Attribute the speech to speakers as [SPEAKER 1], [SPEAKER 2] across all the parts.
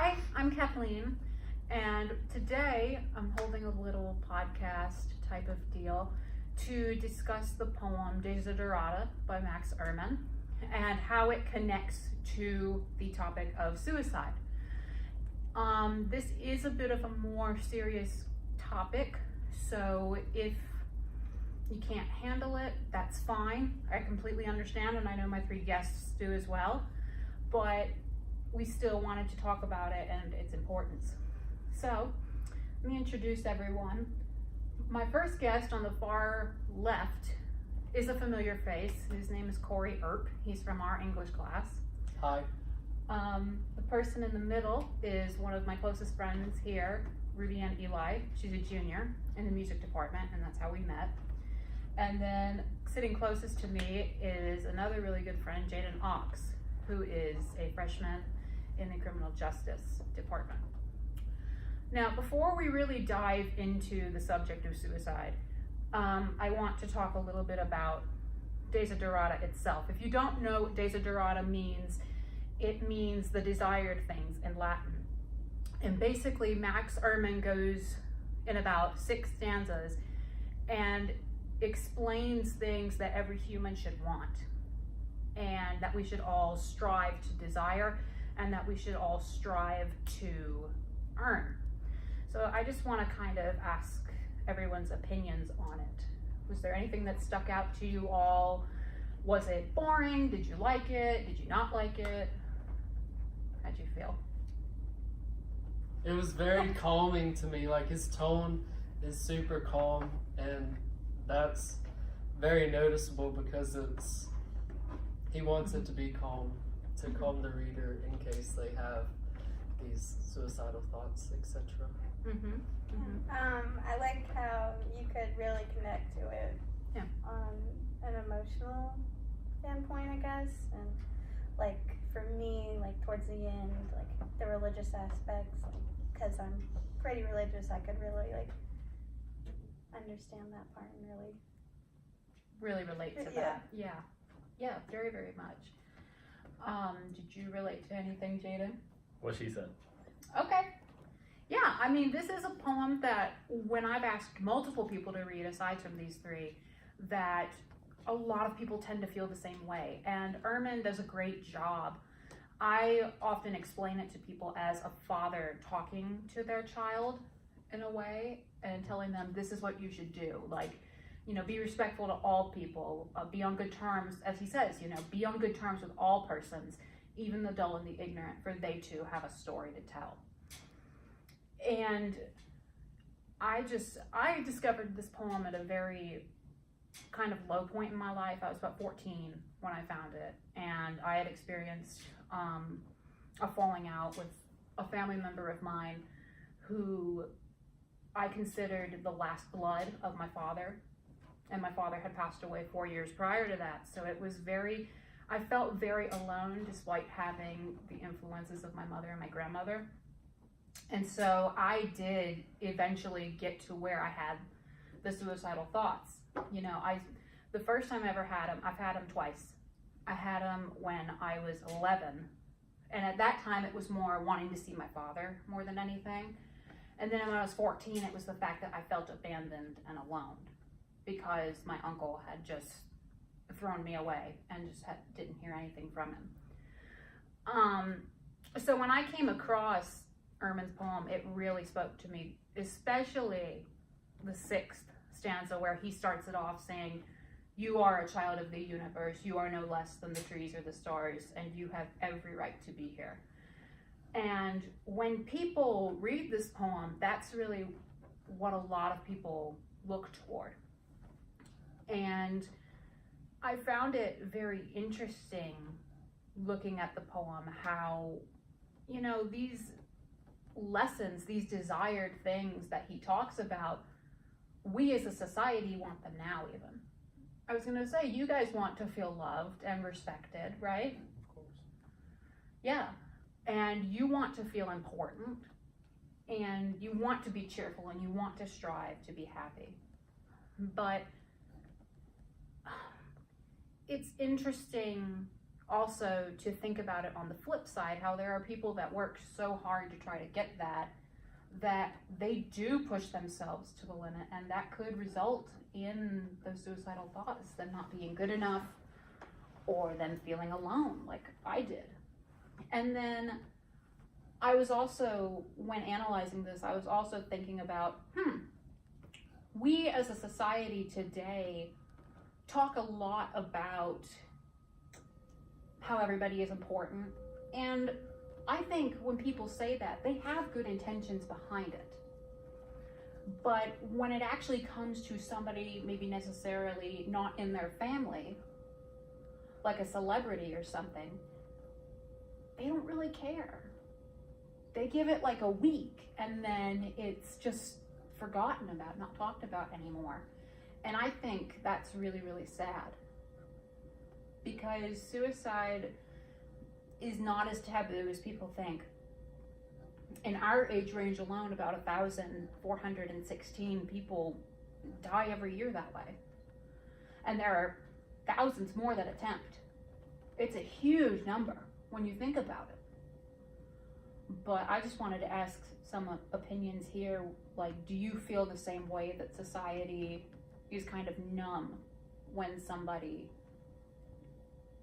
[SPEAKER 1] Hi, I'm Kathleen, and today I'm holding a little podcast type of deal to discuss the poem Desiderata by Max Ehrmann and how it connects to the topic of suicide. This is a bit of a more serious topic, so if you can't handle it, that's fine. I completely understand, and I know my three guests do as well, but we still wanted to talk about it and its importance. So, let me introduce everyone. My first guest on the far left is a familiar face. His name is Corey Earp. He's from our English class.
[SPEAKER 2] Hi.
[SPEAKER 1] The person in the middle is one of my closest friends here, Ruby Ann Eli. She's a junior in the music department, and that's how we met. And then sitting closest to me is another really good friend, Jaden Ox, who is a freshman in the criminal justice department. Now, before we really dive into the subject of suicide, I want to talk a little bit about desiderata itself. If you don't know what desiderata means, it means the desired things in Latin. And basically, Max Ehrmann goes in about 6 stanzas and explains things that every human should want, and that we should all strive to desire, and that we should all strive to earn. So I just want to kind of ask everyone's opinions on it. Was there anything that stuck out to you all? Was it boring? Did you like it? Did you not like it? How'd you feel?
[SPEAKER 2] It was very calming to me. Like, his tone is super calm, and that's very noticeable because he wants it to be calm, to calm the reader in case they have these suicidal thoughts, etc.
[SPEAKER 3] I liked how you could really connect to it on an emotional standpoint, I guess, and like for me, like towards the end, like the religious aspects, like because I'm pretty religious, I could really like understand that part and
[SPEAKER 1] really relate to that. Yeah, very, very much. Did you relate to anything, Jaden?
[SPEAKER 4] What she said.
[SPEAKER 1] Okay. Yeah, I mean, this is a poem that when I've asked multiple people to read, aside from these three, that a lot of people tend to feel the same way. And Ehrmann does a great job. I often explain it to people as a father talking to their child in a way and telling them this is what you should do. Like, be respectful to all people, be on good terms, as he says, be on good terms with all persons, even the dull and the ignorant, for they too have a story to tell. And I discovered this poem at a very kind of low point in my life. I was about 14 when I found it, and I had experienced a falling out with a family member of mine who I considered the last blood of my father, and my father had passed away 4 years prior to that. So it was I felt very alone despite having the influences of my mother and my grandmother. And so I did eventually get to where I had the suicidal thoughts. The first time I ever had them, I've had them twice. I had them when I was 11. And at that time, it was more wanting to see my father more than anything. And then when I was 14, it was the fact that I felt abandoned and alone because my uncle had just thrown me away and just didn't hear anything from him. So when I came across Ehrmann's poem, it really spoke to me, especially the 6th stanza where he starts it off saying, "You are a child of the universe, you are no less than the trees or the stars, and you have every right to be here." And when people read this poem, that's really what a lot of people look toward. And I found it very interesting looking at the poem, how, these lessons, these desired things that he talks about, we as a society want them now even. I was going to say, you guys want to feel loved and respected, right?
[SPEAKER 2] Of course.
[SPEAKER 1] Yeah. And you want to feel important, and you want to be cheerful, and you want to strive to be happy. But it's interesting also to think about it on the flip side, how there are people that work so hard to try to get that they do push themselves to the limit, and that could result in those suicidal thoughts, them not being good enough, or them feeling alone like I did. And then I was also, when analyzing this, I was also thinking about, we as a society today talk a lot about how everybody is important, and I think when people say that, they have good intentions behind it. But when it actually comes to somebody maybe necessarily not in their family, like a celebrity or something, they don't really care. They give it like a week and then it's just forgotten about, not talked about anymore. And I think that's really, really sad. Because suicide is not as taboo as people think. In our age range alone, about 1,416 people die every year that way. And there are thousands more that attempt. It's a huge number when you think about it. But I just wanted to ask some opinions here, like, do you feel the same way that society is kind of numb when somebody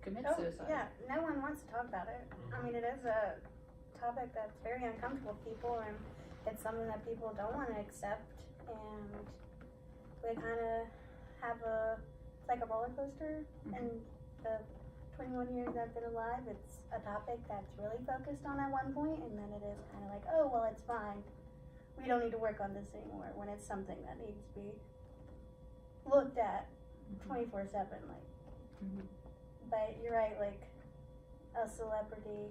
[SPEAKER 1] commits suicide?
[SPEAKER 3] Yeah, no one wants to talk about it. I mean, it is a topic that's very uncomfortable to people, and it's something that people don't want to accept, and we kind of have it's like a roller coaster, and the 21 years I've been alive, it's a topic that's really focused on at one point, and then it is kind of like, oh, well, it's fine. We don't need to work on this anymore, when it's something that needs to be looked at 24/7, like. But you're right, like, a celebrity,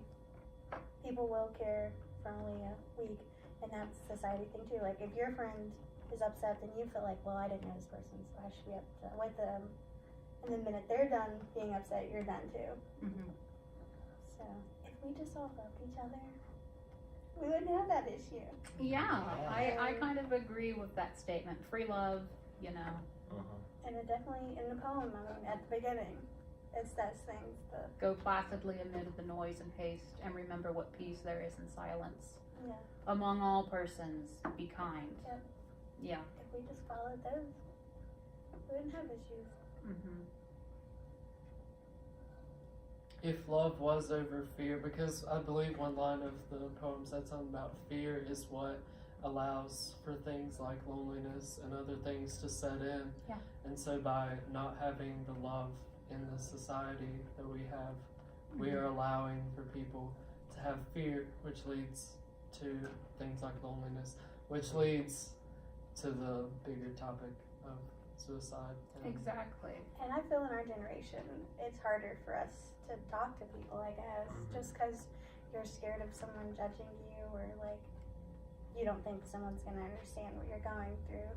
[SPEAKER 3] people will care for only a week, and that's a society thing too. Like, if your friend is upset, then you feel like, well, I didn't know this person, so I should be upset with them. And the minute they're done being upset, you're done too. So, if we just all loved each other, we wouldn't have that issue.
[SPEAKER 1] Yeah, I kind of agree with that statement. Free love, you know.
[SPEAKER 3] And it definitely, in the poem, I mean, at the beginning, it says things that,
[SPEAKER 1] Go placidly amid the noise and haste, and remember what peace there is in silence.
[SPEAKER 3] yeah,
[SPEAKER 1] Among all persons, be kind.
[SPEAKER 3] Yep.
[SPEAKER 1] Yeah.
[SPEAKER 3] if we just followed those, we wouldn't have issues.
[SPEAKER 2] If love was over fear, because I believe one line of the poem said something about fear is what allows for things like loneliness and other things to set in.
[SPEAKER 1] Yeah.
[SPEAKER 2] And so by not having the love in the society that we have, we are allowing for people to have fear, which leads to things like loneliness, which leads to the bigger topic of suicide.
[SPEAKER 1] Exactly.
[SPEAKER 3] And I feel in our generation, it's harder for us to talk to people, I guess, just because you're scared of someone judging you, or like, you don't think someone's gonna understand what you're going through.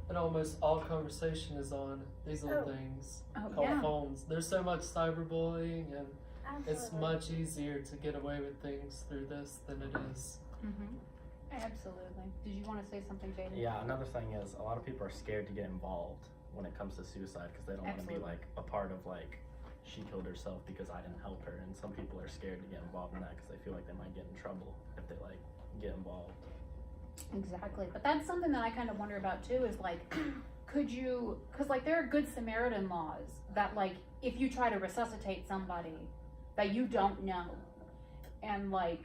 [SPEAKER 2] And almost all conversation is on these little things called phones. There's so much cyberbullying, and it's
[SPEAKER 3] Absolutely.
[SPEAKER 2] much easier to get away with things through this than it is.
[SPEAKER 1] Absolutely. Did you want to say something, Jaden?
[SPEAKER 4] Yeah, another thing is a lot of people are scared to get involved when it comes to suicide because they don't want to be like a part of like, she killed herself because I didn't help her, and some people are scared to get involved in that because they feel like they might get in trouble if they like get involved.
[SPEAKER 1] Exactly. But that's something that I kind of wonder about too, is like, could you, because like there are Good Samaritan laws that like, if you try to resuscitate somebody that you don't know, and like,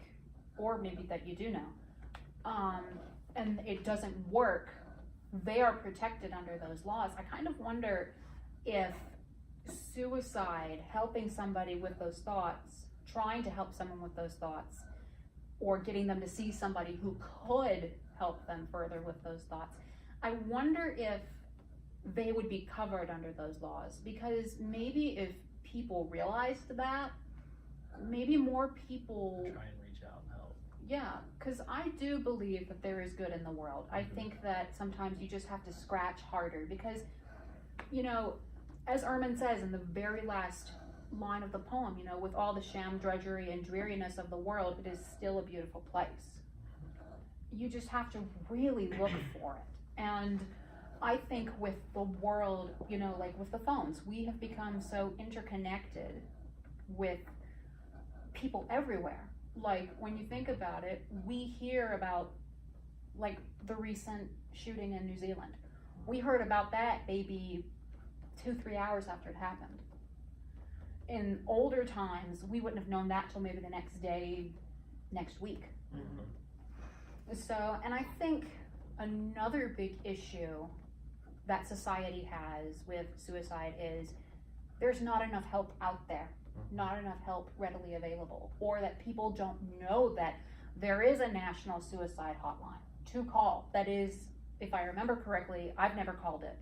[SPEAKER 1] or maybe that you do know, and it doesn't work, they are protected under those laws. I kind of wonder if suicide, helping somebody with those thoughts, trying to help someone with those thoughts, or getting them to see somebody who could help them further with those thoughts, I wonder if they would be covered under those laws. Because maybe if people realized that, maybe more people
[SPEAKER 4] Try and reach out and help.
[SPEAKER 1] Yeah, because I do believe that there is good in the world. I think that sometimes you just have to scratch harder because, you know, as Ehrman says in the very last line of the poem, you know, with all the sham drudgery and dreariness of the world, it is still a beautiful place. You just have to really look for it. And I think with the world, you know, like with the phones, we have become so interconnected with people everywhere. Like, when you think about it, we hear about, like, the recent shooting in New Zealand. We heard about that maybe 2-3 hours after it happened. In older times, we wouldn't have known that till maybe the next day, next week. So, and I think another big issue that society has with suicide is there's not enough help out there, not enough help readily available, or that people don't know that there is a national suicide hotline to call. That is, if I remember correctly, I've never called it.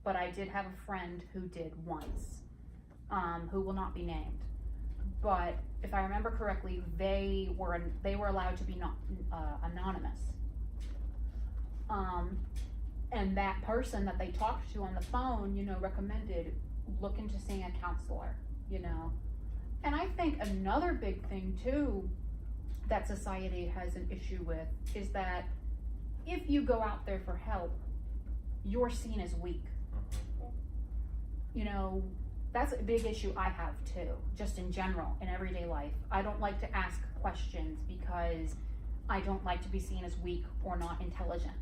[SPEAKER 1] But I did have a friend who did once, who will not be named. But if I remember correctly, they were allowed to be not anonymous. And that person that they talked to on the phone, you know, recommended look into seeing a counselor, you know. And I think another big thing too that society has an issue with is that if you go out there for help, you're seen as weak. You know, that's a big issue I have too, just in general, in everyday life. I don't like to ask questions because I don't like to be seen as weak or not intelligent.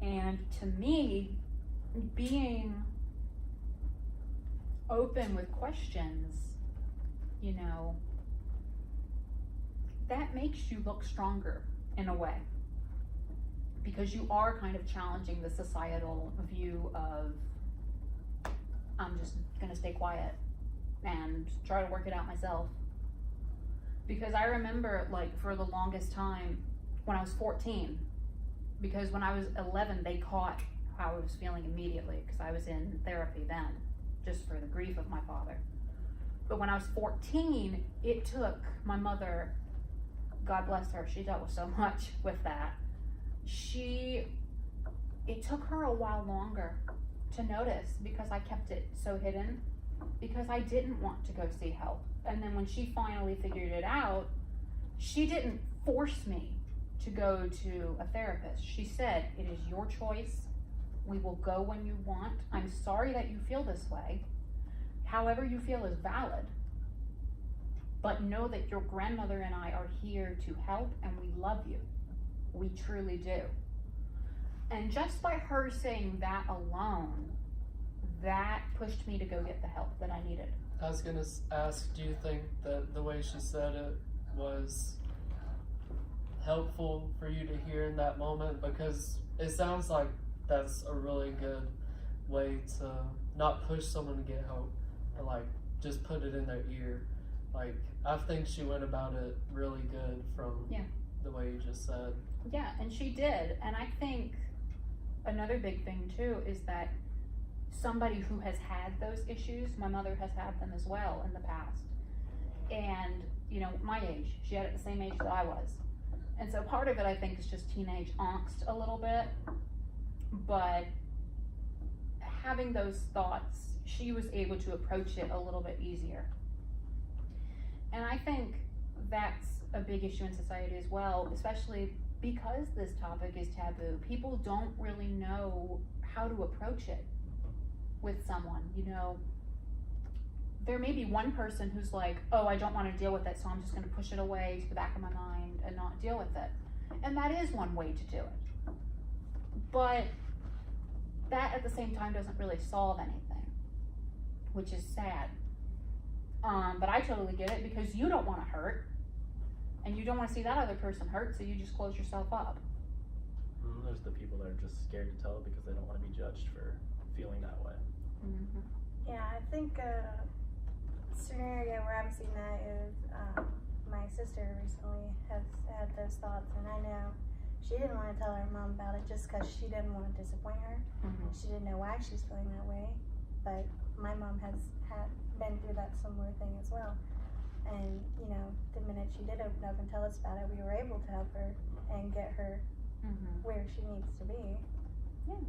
[SPEAKER 1] And to me, being open with questions, you know, that makes you look stronger in a way. Because you are kind of challenging the societal view of, I'm just gonna stay quiet and try to work it out myself. Because I remember, like, for the longest time, when I was 14, because when I was 11, they caught how I was feeling immediately, because I was in therapy then, just for the grief of my father. But when I was 14, it took my mother, God bless her, she dealt with so much with that. It took her a while longer to notice, because I kept it so hidden, because I didn't want to go see help. And then when she finally figured it out, she didn't force me to go to a therapist. She said, it is your choice. We will go when you want. I'm sorry that you feel this way. However you feel is valid. But know that your grandmother and I are here to help, and we love you. We truly do. And just by her saying that alone, that pushed me to go get the help that I needed.
[SPEAKER 2] I was gonna ask, do you think that the way she said it was helpful for you to hear in that moment? Because it sounds like that's a really good way to not push someone to get help, but like just put it in their ear. Like, I think she went about it really good from the way you just said.
[SPEAKER 1] Yeah, and she did. And I think another big thing too is that somebody who has had those issues, my mother has had them as well in the past. And, you know, my age, she had it the same age that I was. And so part of it, I think, is just teenage angst a little bit. But having those thoughts, she was able to approach it a little bit easier. And I think that's a big issue in society as well, especially because this topic is taboo. People don't really know how to approach it with someone, you know. There may be one person who's like, oh, I don't want to deal with it, so I'm just going to push it away to the back of my mind and not deal with it. And that is one way to do it. But that at the same time doesn't really solve anything, which is sad. But I totally get it, because you don't want to hurt, and you don't want to see that other person hurt, so you just close yourself up.
[SPEAKER 4] There's the people that are just scared to tell it because they don't want to be judged for feeling that way.
[SPEAKER 3] Mm-hmm. Yeah, I think a scenario where I'm seeing that is my sister recently has had those thoughts, and I know she didn't want to tell her mom about it just because she didn't want to disappoint her.
[SPEAKER 1] Mm-hmm.
[SPEAKER 3] She didn't know why she's feeling that way, but my mom has been through that similar thing as well. And, you know, the minute she did open up and tell us about it, we were able to help her and get her where she needs to be.
[SPEAKER 1] Yeah.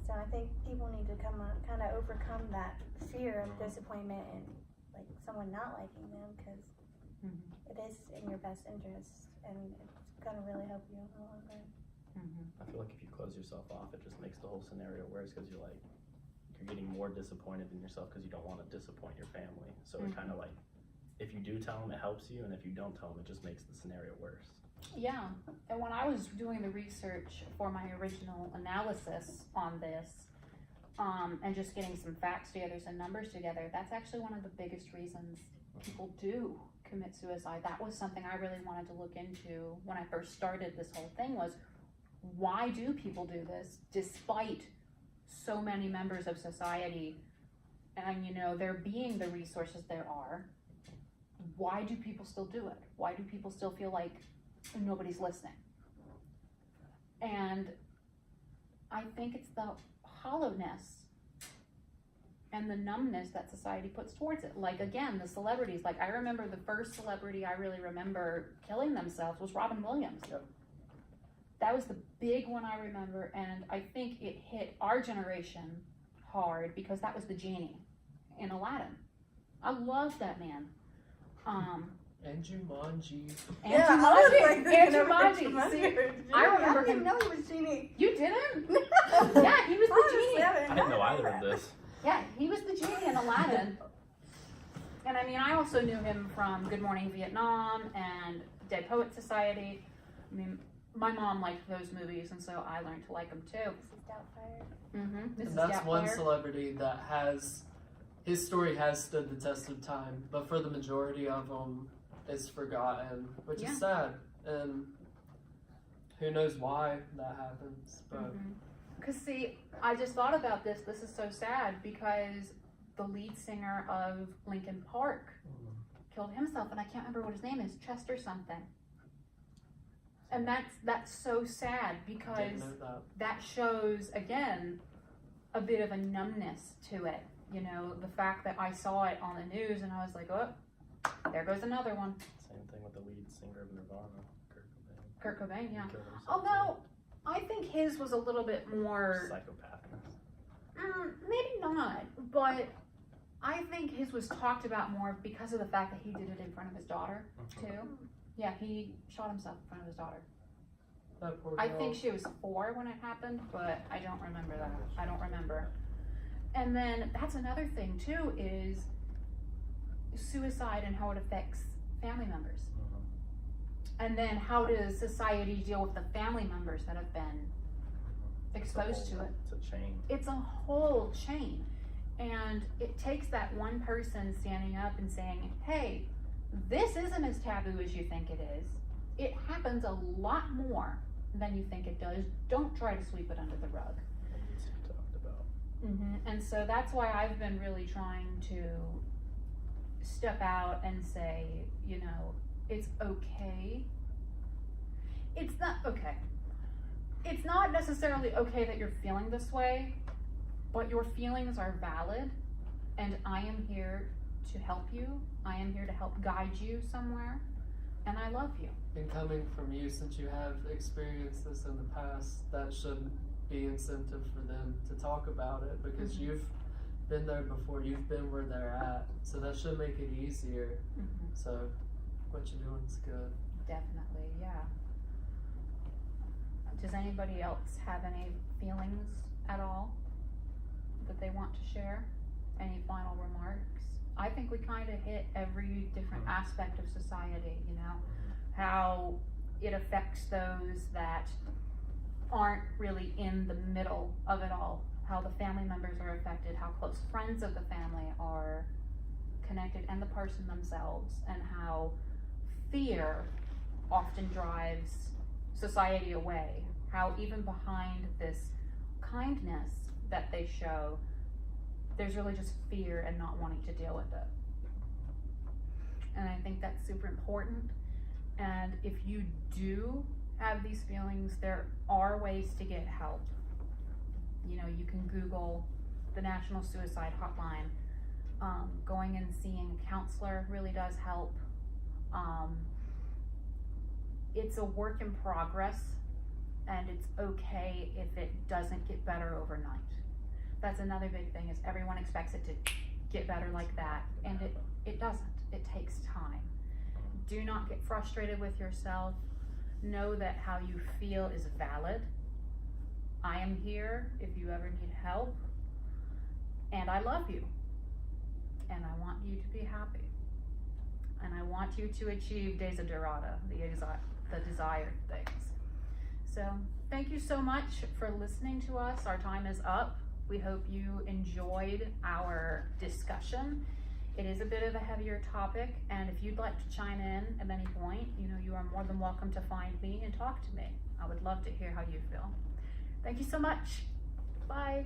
[SPEAKER 3] So I think people need to kind of overcome that fear of disappointment and, like, someone not liking them, because it is in your best interest, and it's going to really help you in the long run.
[SPEAKER 4] I feel like if you close yourself off, it just makes the whole scenario worse, because you're like, you're getting more disappointed in yourself because you don't want to disappoint your family. So
[SPEAKER 1] Mhm.
[SPEAKER 4] it kind of like, if you do tell them, it helps you, and if you don't tell them, it just makes the scenario worse.
[SPEAKER 1] Yeah, and when I was doing the research for my original analysis on this, and just getting some facts together, some numbers together, that's actually one of the biggest reasons people do commit suicide. That was something I really wanted to look into when I first started this whole thing, was why do people do this despite so many members of society and, you know, there being the resources there are? Why do people still do it? Why do people still feel like nobody's listening? And I think it's the hollowness and the numbness that society puts towards it. Like, again, the celebrities. Like, I remember the first celebrity I really remember killing themselves was Robin Williams.
[SPEAKER 2] Yep.
[SPEAKER 1] That was the big one I remember, and I think it hit our generation hard because that was the genie in Aladdin. I love that man.
[SPEAKER 2] And Jumanji.
[SPEAKER 1] And
[SPEAKER 3] Yeah, I was
[SPEAKER 1] Jumanji.
[SPEAKER 3] like thinking of
[SPEAKER 1] And Jumanji.
[SPEAKER 3] Jumanji.
[SPEAKER 1] See, I remember
[SPEAKER 3] I didn't
[SPEAKER 1] him.
[SPEAKER 3] know he was Genie.
[SPEAKER 1] You didn't?
[SPEAKER 3] No.
[SPEAKER 1] Yeah, he was the
[SPEAKER 3] Honestly,
[SPEAKER 1] genie.
[SPEAKER 3] I
[SPEAKER 4] I didn't know either of this.
[SPEAKER 1] Yeah, he was the genie in Aladdin. And I mean, I also knew him from Good Morning Vietnam and Dead Poet Society. I mean, my mom liked those movies, and so I learned to like them too.
[SPEAKER 3] Mrs. Doubtfire.
[SPEAKER 1] Mm-hmm.
[SPEAKER 2] And that's one celebrity that his story has stood the test of time, but for the majority of them, it's forgotten, which
[SPEAKER 1] Yeah.
[SPEAKER 2] is sad. And who knows why that happens, but
[SPEAKER 1] Because, see, I just thought about this. This is so sad because the lead singer of Linkin Park killed himself, and I can't remember what his name is, Chester something. And that's so sad because
[SPEAKER 2] didn't know that.
[SPEAKER 1] that shows, again, a bit of a numbness to it. You know, the fact that I saw it on the news and I was like, oh, there goes another one.
[SPEAKER 4] Same thing with the lead singer of Nirvana,
[SPEAKER 1] Kurt Cobain, yeah.
[SPEAKER 4] He killed himself,
[SPEAKER 1] Although, I think his was a little bit
[SPEAKER 4] too.
[SPEAKER 1] more,
[SPEAKER 4] Psychopath.
[SPEAKER 1] maybe not, but I think his was talked about more because of the fact that he did it in front of his daughter, too. Yeah, he shot himself in front of his daughter.
[SPEAKER 2] That poor
[SPEAKER 1] I
[SPEAKER 2] girl.
[SPEAKER 1] think she was 4 when it happened, but I don't remember that. I don't remember. And then that's another thing too, is suicide and how it affects family members. And then how does society deal with the family members that have been exposed to it?
[SPEAKER 4] It's a chain.
[SPEAKER 1] It's a whole chain. And it takes that one person standing up and saying, hey, this isn't as taboo as you think it is. It happens a lot more than you think it does. Don't try to sweep it under the rug.
[SPEAKER 4] It needs to be talked about.
[SPEAKER 1] And so that's why I've been really trying to step out and say, you know, it's okay. It's not okay. It's not necessarily okay that you're feeling this way, but your feelings are valid, and I am here to help you. I am here to help guide you somewhere, and I love you.
[SPEAKER 2] And coming from you, since you have experienced this in the past, that should be incentive for them to talk about it, because you've been there before, you've been where they're at, so that should make it easier. So what you're doing is good.
[SPEAKER 1] Definitely, yeah. Does anybody else have any feelings at all that they want to share? Any final remarks? I think we kind of hit every different aspect of society, you know, how it affects those that aren't really in the middle of it all, how the family members are affected, how close friends of the family are connected, and the person themselves, and how fear often drives society away, how even behind this kindness that they show, there's really just fear and not wanting to deal with it. And I think that's super important. And if you do have these feelings, there are ways to get help. You know, you can Google the National Suicide Hotline. Going and seeing a counselor really does help. It's a work in progress, and it's okay if it doesn't get better overnight. That's another big thing, is everyone expects it to get better like that, and it doesn't. It takes time. Do not get frustrated with yourself. Know that how you feel is valid. I am here if you ever need help. And I love you. And I want you to be happy. And I want you to achieve desiderata, the desired things. So thank you so much for listening to us. Our time is up. We hope you enjoyed our discussion. It is a bit of a heavier topic, and if you'd like to chime in at any point, you are more than welcome to find me and talk to me. I would love to hear how you feel. Thank you so much. Bye.